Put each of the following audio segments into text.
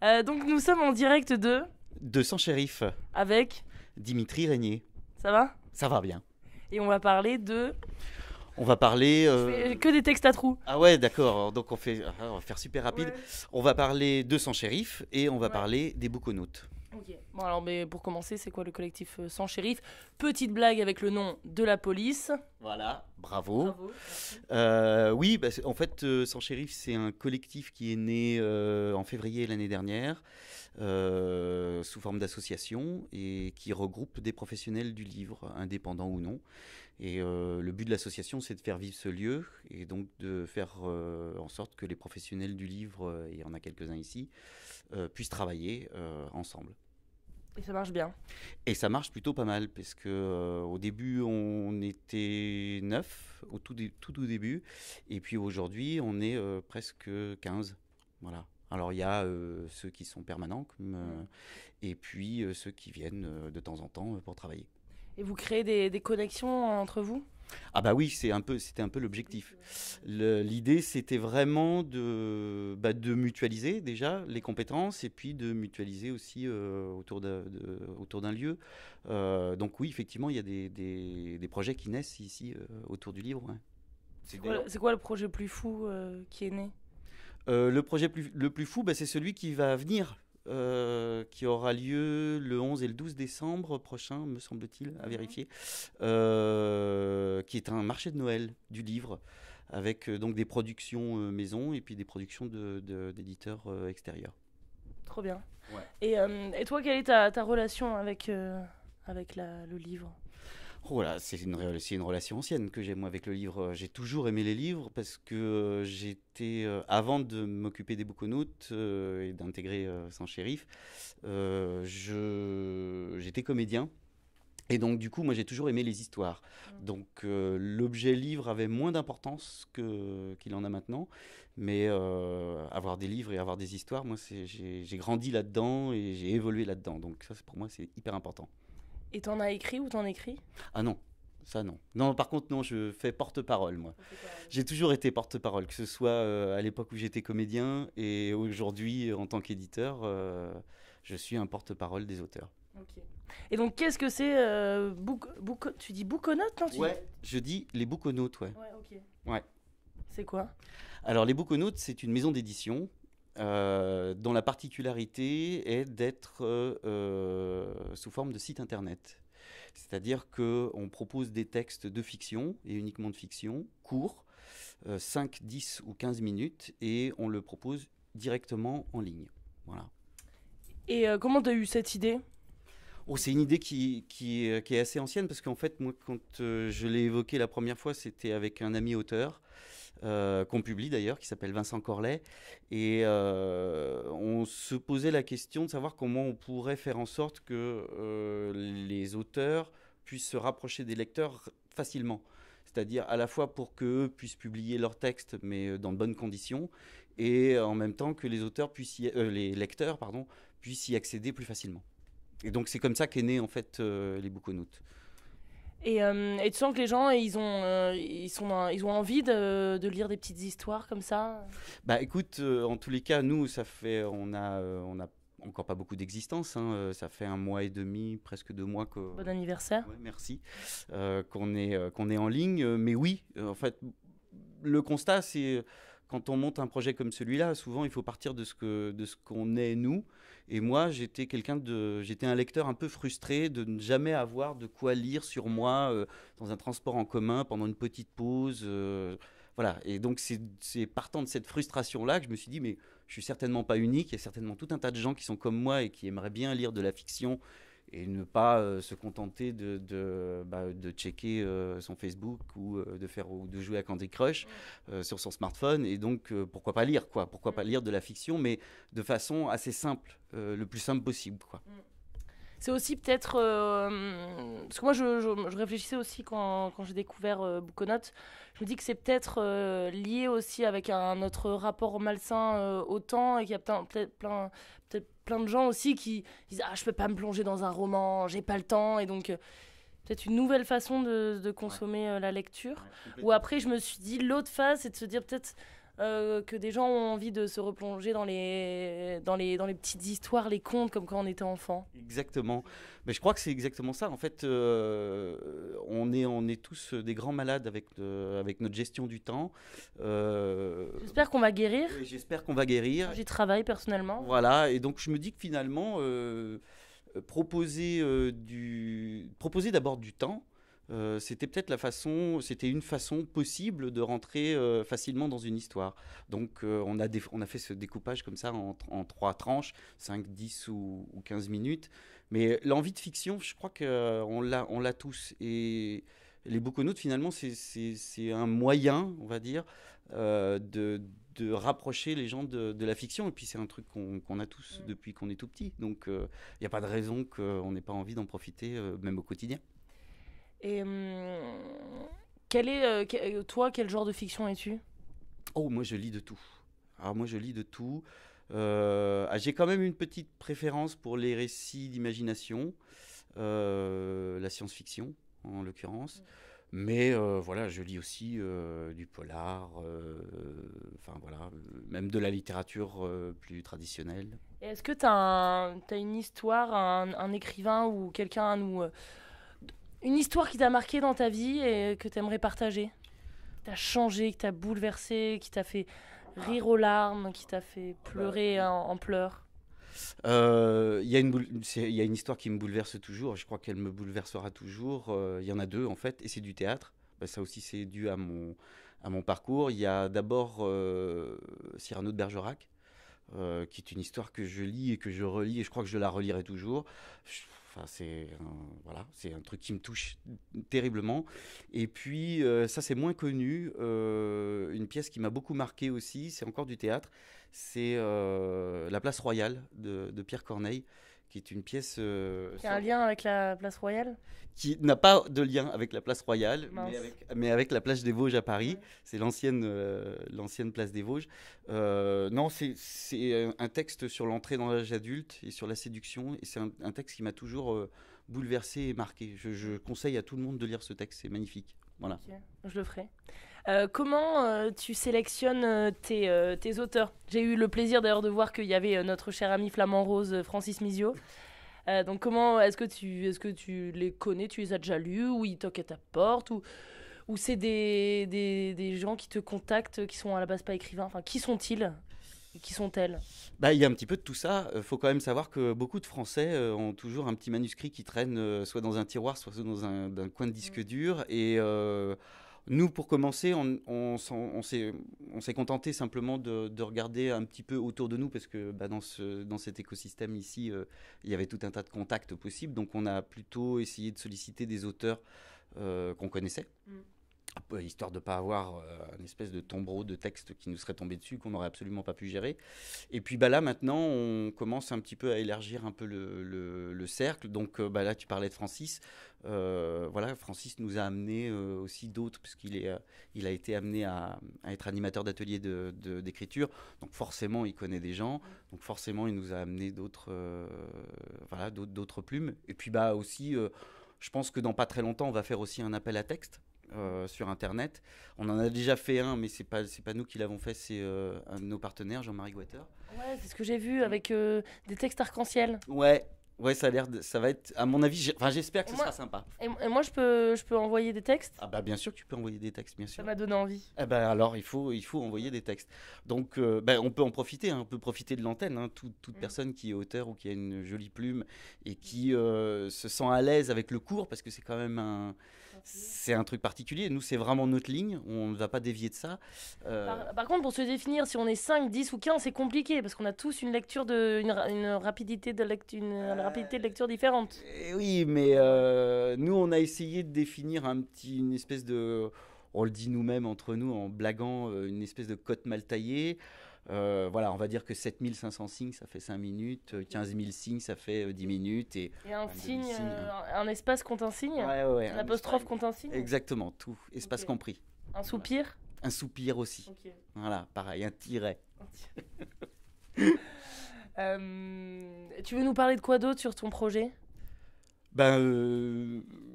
Donc nous sommes en direct De Sans Shérif, avec... Dimitri Régnier. Ça va? Ça va bien. Et on va parler de... On va parler... Je fais que des textes à trous. Ah ouais, d'accord. Donc on va faire super rapide. Ouais. On va parler de Sans Shérif et on va Ouais. parler des Bouconautes. Ok. Bon alors, mais pour commencer, c'est quoi le collectif Sans Shérif? Petite blague avec le nom de la police. Voilà, bravo. Bravo. Oui, en fait, Sans Shérif, c'est un collectif qui est né en février l'année dernière, sous forme d'association, et qui regroupe des professionnels du livre, indépendants ou non. Et le but de l'association, c'est de faire vivre ce lieu, et donc de faire en sorte que les professionnels du livre, et il y en a quelques-uns ici, puissent travailler ensemble. Et ça marche bien. Et ça marche plutôt pas mal, parce que au début, on était 9, au tout début, et puis aujourd'hui, on est presque 15. Voilà. Alors, il y a ceux qui sont permanents, et puis ceux qui viennent de temps en temps pour travailler. Et vous créez des connexions entre vous? Ah bah oui, c'était un peu l'objectif. L'idée, c'était vraiment de mutualiser déjà les compétences et puis de mutualiser aussi autour d'un lieu. Donc oui, effectivement, il y a des projets qui naissent ici autour du livre. Ouais. C'est quoi le projet le plus fou qui est né? Le projet le plus fou, c'est celui qui va venir. Qui aura lieu le 11 et le 12 décembre prochain, me semble-t-il, à vérifier, qui est un marché de Noël du livre, avec donc des productions maison et puis des productions d'éditeurs extérieurs. Trop bien. Ouais. Et toi, quelle est ta relation avec le livre? Oh là, c'est une relation ancienne que j'ai moi avec le livre. J'ai toujours aimé les livres parce que avant de m'occuper des Bouconautes et d'intégrer Sans Shérif, j'étais comédien. Et donc du coup, moi j'ai toujours aimé les histoires. Donc l'objet livre avait moins d'importance qu'il en a maintenant. Mais avoir des livres et avoir des histoires, moi j'ai grandi là-dedans et j'ai évolué là-dedans. Donc ça, pour moi, c'est hyper important. Et t'en as écrit ou t'en écris? Ah non, ça non. Non, par contre, non, je fais porte-parole, moi. J'ai toujours été porte-parole, que ce soit à l'époque où j'étais comédien et aujourd'hui, en tant qu'éditeur, je suis un porte-parole des auteurs. Ok. Et donc, qu'est-ce que c'est tu dis Bouconautes, non? Ouais, je dis les Bouconautes, ouais. Ouais, ok. Ouais. C'est quoi? Alors, les Bouconautes, c'est une maison d'édition dont la particularité est d'être sous forme de site internet. C'est-à-dire qu'on propose des textes de fiction, et uniquement de fiction, courts, 5, 10 ou 15 minutes, et on le propose directement en ligne. Voilà. Et comment t'as eu cette idée? Oh, c'est une idée qui est assez ancienne, parce qu'en fait, moi, quand je l'ai évoqué la première fois, c'était avec un ami auteur, qu'on publie d'ailleurs, qui s'appelle Vincent Corlet. Et on se posait la question de savoir comment on pourrait faire en sorte que les auteurs puissent se rapprocher des lecteurs facilement. C'est-à-dire à la fois pour qu'eux puissent publier leurs textes, mais dans de bonnes conditions, et en même temps que les auteurs les lecteurs, puissent y accéder plus facilement. Et donc c'est comme ça qu'est né en fait les Bouconautes. Et tu sens que les gens, ils ont envie de lire des petites histoires comme ça? Bah écoute, en tous les cas, nous, on a encore pas beaucoup d'existence, hein, ça fait 1 mois et demi, presque 2 mois que... Bon anniversaire. Ouais, merci. Qu'on est en ligne. Mais oui, en fait, le constat, c'est quand on monte un projet comme celui-là, souvent il faut partir de ce qu'on est nous. Et moi, j'étais un lecteur un peu frustré de ne jamais avoir de quoi lire sur moi dans un transport en commun pendant une petite pause. Voilà. Et donc c'est partant de cette frustration-là que je me suis dit, mais je suis certainement pas unique. Il y a certainement tout un tas de gens qui sont comme moi et qui aimeraient bien lire de la fiction et ne pas se contenter de checker son Facebook ou de jouer à Candy Crush sur son smartphone. Et donc, pourquoi pas lire, quoi? Pourquoi pas lire de la fiction, mais de façon assez simple, le plus simple possible, quoi. C'est aussi peut-être... parce que moi, je réfléchissais aussi quand j'ai découvert Bouconautes. Je me dis que c'est peut-être lié aussi avec notre rapport malsain au temps et qu'il y a peut-être plein de gens aussi qui disent « Ah, je peux pas me plonger dans un roman, j'ai pas le temps. » Et donc, peut-être une nouvelle façon de consommer la lecture. Ouais, Ou après, je me suis dit, l'autre phase, c'est de se dire peut-être que des gens ont envie de se replonger dans les petites histoires, les contes, comme quand on était enfant. Exactement. Mais je crois que c'est exactement ça. En fait, on est tous des grands malades avec notre gestion du temps. J'espère qu'on va guérir. Et j'espère qu'on va guérir. J'y travaille personnellement. Voilà. Et donc, je me dis que finalement, proposer d'abord du temps, c'était une façon possible de rentrer facilement dans une histoire. Donc on a fait ce découpage comme ça en trois tranches, 5, 10 ou 15 minutes. Mais l'envie de fiction, je crois qu'on l'a tous. Et les Bouconautes, finalement, c'est un moyen, on va dire, de rapprocher les gens de la fiction. Et puis c'est un truc qu'on a tous depuis qu'on est tout petit. Donc il n'y a pas de raison qu'on n'ait pas envie d'en profiter, même au quotidien. Et toi, quel genre de fiction es-tu? Oh, moi je lis de tout. Alors moi je lis de tout. J'ai quand même une petite préférence pour les récits d'imagination, la science-fiction en l'occurrence. Mais voilà, je lis aussi du polar, enfin voilà, même de la littérature plus traditionnelle. Et est-ce que t'as une histoire, un écrivain ou quelqu'un à nous... une histoire qui t'a marqué dans ta vie et que t'aimerais partager? Qui t'a changé, qui t'a bouleversé, qui t'a fait rire aux larmes, qui t'a fait pleurer en pleurs? Il y a il y a une histoire qui me bouleverse toujours, je crois qu'elle me bouleversera toujours. Il y en a deux en fait, et c'est du théâtre. Bah, ça aussi c'est dû à mon parcours. Il y a d'abord Cyrano de Bergerac, qui est une histoire que je lis et que je relis, et je crois que je la relirai toujours. Enfin, voilà, c'est un truc qui me touche terriblement. Et puis, ça c'est moins connu, une pièce qui m'a beaucoup marqué aussi, c'est encore du théâtre, c'est La Place Royale de Pierre Corneille, qui est une pièce Qui a un lien avec la place Royale? qui n'a pas de lien avec la place Royale, Mince. mais avec la place des Vosges à Paris. C'est l'ancienne place des Vosges. Non, c'est un texte sur l'entrée dans l'âge adulte et sur la séduction. Et c'est un texte qui m'a toujours bouleversé et marqué. Je conseille à tout le monde de lire ce texte, c'est magnifique. Voilà. Ok, je le ferai. Comment tu sélectionnes tes auteurs? J'ai eu le plaisir d'ailleurs de voir qu'il y avait notre cher ami flamand rose Francis Mizio. Donc comment est-ce que tu les connais, tu les as déjà lus, ou ils toquent à ta porte, ou c'est des gens qui te contactent, qui sont à la base pas écrivains, enfin qui sont-ils et qui sont-elles? Bah, il y a un petit peu de tout ça. Faut quand même savoir que beaucoup de Français ont toujours un petit manuscrit qui traîne soit dans un tiroir, soit dans un coin de disque dur. Et nous, pour commencer, on s'est contenté simplement de regarder un petit peu autour de nous, parce que bah, dans cet écosystème ici, il y avait tout un tas de contacts possibles. Donc on a plutôt essayé de solliciter des auteurs qu'on connaissait, histoire de ne pas avoir une espèce de tombereau de textes qui nous serait tombé dessus, qu'on n'aurait absolument pas pu gérer. Et puis bah, là, maintenant, on commence un petit peu à élargir un peu le cercle. Donc bah, là, tu parlais de Francis. Voilà, Francis nous a amené aussi d'autres, puisqu'il a été amené à être animateur d'ateliers d'écriture. Donc forcément, il connaît des gens. Donc forcément, il nous a amené voilà, d'autres plumes. Et puis bah, aussi, je pense que dans pas très longtemps, on va faire aussi un appel à texte. Sur internet. On en a déjà fait un, mais c'est pas nous qui l'avons fait, c'est un de nos partenaires, Jean-Marie Guater. Ouais, c'est ce que j'ai vu avec des textes arc-en-ciel. Ouais, ça va être, à mon avis, j'espère que ce sera sympa. Et moi, je peux envoyer des textes? Ah bah bien sûr que tu peux envoyer des textes, bien sûr. Ça m'a donné envie. Eh ben alors il faut envoyer des textes. Donc on peut en profiter, hein, on peut profiter de l'antenne. Hein, toute personne qui est auteur ou qui a une jolie plume et qui se sent à l'aise avec le cours, parce que c'est quand même c'est un truc particulier. Nous, c'est vraiment notre ligne. On ne va pas dévier de ça. Par contre, pour se définir, si on est 5, 10 ou 15, c'est compliqué, parce qu'on a tous une lecture une rapidité de lecture différente. Oui, mais nous, on a essayé de définir une espèce de... On le dit nous-mêmes entre nous en blaguant, une espèce de cote mal taillée. Voilà, on va dire que 7500 signes, ça fait 5 minutes, 15 000 signes, ça fait 10 minutes. Et un signe, un espace compte un signe, ouais, un apostrophe compte un signe. Exactement, tout, espace compris. Un soupir? Un soupir aussi. Okay. Voilà, pareil, un tiret. Tu veux nous parler de quoi d'autre sur ton projet?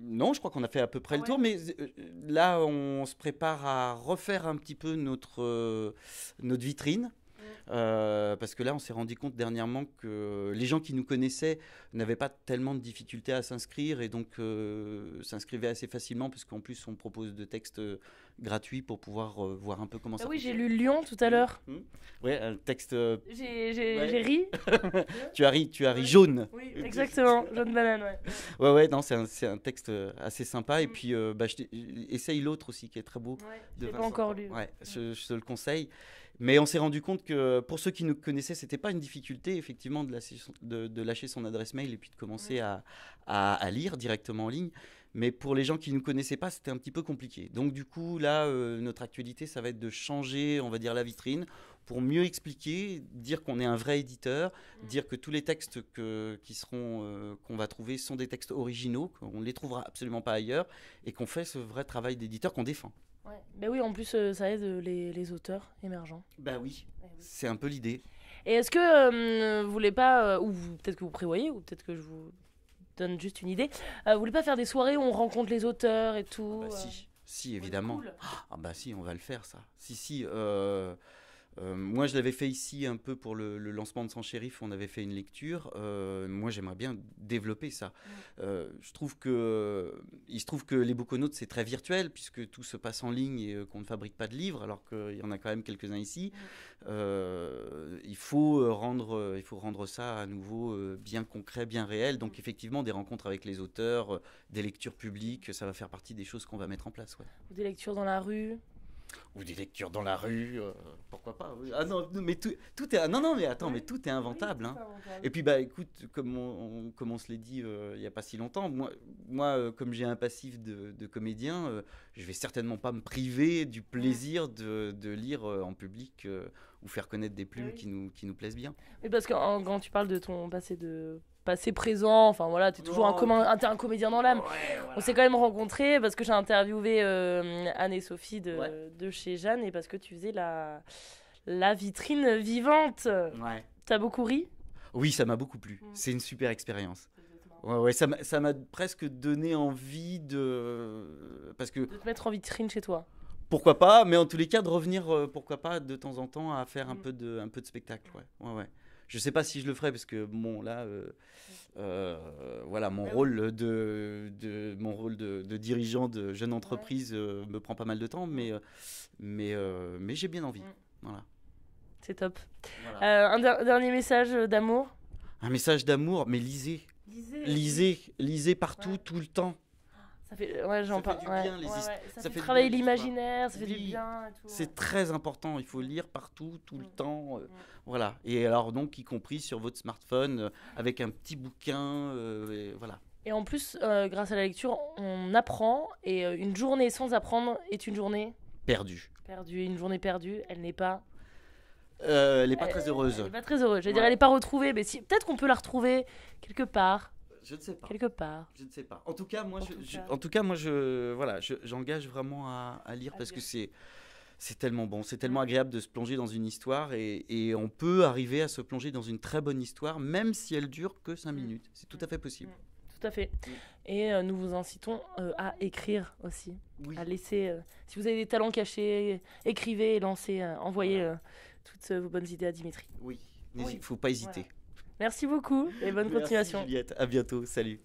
Non, je crois qu'on a fait à peu près le tour, mais là, on se prépare à refaire un petit peu notre vitrine. Parce que là, on s'est rendu compte dernièrement que les gens qui nous connaissaient n'avaient pas tellement de difficultés à s'inscrire et donc s'inscrivaient assez facilement parce qu'en plus, on propose de textes gratuits pour pouvoir voir un peu comment ça oui, j'ai fonctionne. lu Lyon tout à l'heure. Ouais, un texte. J'ai ri. Tu as ri jaune. Oui, exactement, jaune banane, ouais. Ouais, non, c'est un texte assez sympa. Et puis, essaye l'autre aussi qui est très beau. Ouais, de je l'ai pas Vincent. encore lu. Ouais, je te le conseille. Mais on s'est rendu compte que pour ceux qui nous connaissaient, c'était pas une difficulté effectivement de lâcher son adresse mail et puis de commencer à lire directement en ligne. Mais pour les gens qui ne nous connaissaient pas, c'était un petit peu compliqué. Donc du coup, là, notre actualité, ça va être de changer, on va dire, la vitrine pour mieux expliquer, dire qu'on est un vrai éditeur, dire que tous les textes qu'on va trouver sont des textes originaux, qu'on ne les trouvera absolument pas ailleurs, et qu'on fait ce vrai travail d'éditeur qu'on défend. Ouais. Ben oui, en plus, ça aide les auteurs émergents. Bah oui, c'est un peu l'idée. Et est-ce que vous voulez pas, ou peut-être que vous prévoyez, ou peut-être que je vous donne juste une idée, vous voulez pas faire des soirées où on rencontre les auteurs et tout Si, évidemment. Cool. Ah bah si, on va le faire ça. Si. Moi, je l'avais fait ici un peu pour le lancement de Sans Shérif. On avait fait une lecture. Moi, j'aimerais bien développer ça. Il se trouve que les Bookonautes, c'est très virtuel puisque tout se passe en ligne et qu'on ne fabrique pas de livres, alors qu'il y en a quand même quelques-uns ici. Il faut rendre ça à nouveau bien concret, bien réel. Donc, effectivement, des rencontres avec les auteurs, des lectures publiques, ça va faire partie des choses qu'on va mettre en place. Ouais. Ou des lectures dans la rue. Ou des lectures dans la rue, pourquoi pas. Ah non, mais tout est... Non, mais attends, mais tout est inventable. Hein. Et puis, bah, écoute, comme on se l'est dit il n'y a pas si longtemps, moi comme j'ai un passif de comédien, je vais certainement pas me priver du plaisir de lire en public ou faire connaître des plumes qui nous plaisent bien. Oui, parce que quand tu parles de ton passé présent, enfin voilà, t'es toujours t'es un comédien dans l'âme. Ouais, voilà. On s'est quand même rencontrés parce que j'ai interviewé Anne et Sophie de chez Jeanne et parce que tu faisais la vitrine vivante. Ouais. T'as beaucoup ri ? Oui, ça m'a beaucoup plu. C'est une super expérience. Ouais, ça m'a presque donné envie parce que de te mettre en vitrine chez toi. Pourquoi pas, mais en tous les cas de revenir, pourquoi pas de temps en temps à faire un peu de spectacle. Ouais. Je sais pas si je le ferai parce que bon là, voilà, mon rôle de dirigeant de jeune entreprise me prend pas mal de temps, mais j'ai bien envie. Voilà. C'est top. Voilà. Un dernier message d'amour. Un message d'amour, mais lisez partout, tout le temps. Ça fait, j'en parle. Ça fait travailler l'imaginaire, ça fait du bien et tout. C'est très important, il faut lire partout, tout le temps. Voilà. Et alors donc, y compris sur votre smartphone, avec un petit bouquin, voilà. Et en plus, grâce à la lecture, on apprend, et une journée sans apprendre est une journée... Perdue. Une journée perdue, elle n'est pas... elle n'est pas très heureuse. Elle n'est pas très heureuse, je veux dire, elle n'est pas retrouvée, mais peut-être qu'on peut la retrouver quelque part. Je ne sais pas. Quelque part. Je ne sais pas. En tout cas, moi, j'engage vraiment à lire parce que c'est tellement bon, c'est tellement agréable de se plonger dans une histoire et on peut arriver à se plonger dans une très bonne histoire, même si elle dure que 5 minutes. C'est tout à fait possible. Tout à fait. Et nous vous incitons à écrire aussi. Oui. À laisser, si vous avez des talents cachés, écrivez et lancez, envoyez toutes vos bonnes idées à Dimitri. Oui, il ne faut pas hésiter. Voilà. Merci beaucoup et bonne continuation. Juliette, à bientôt, salut.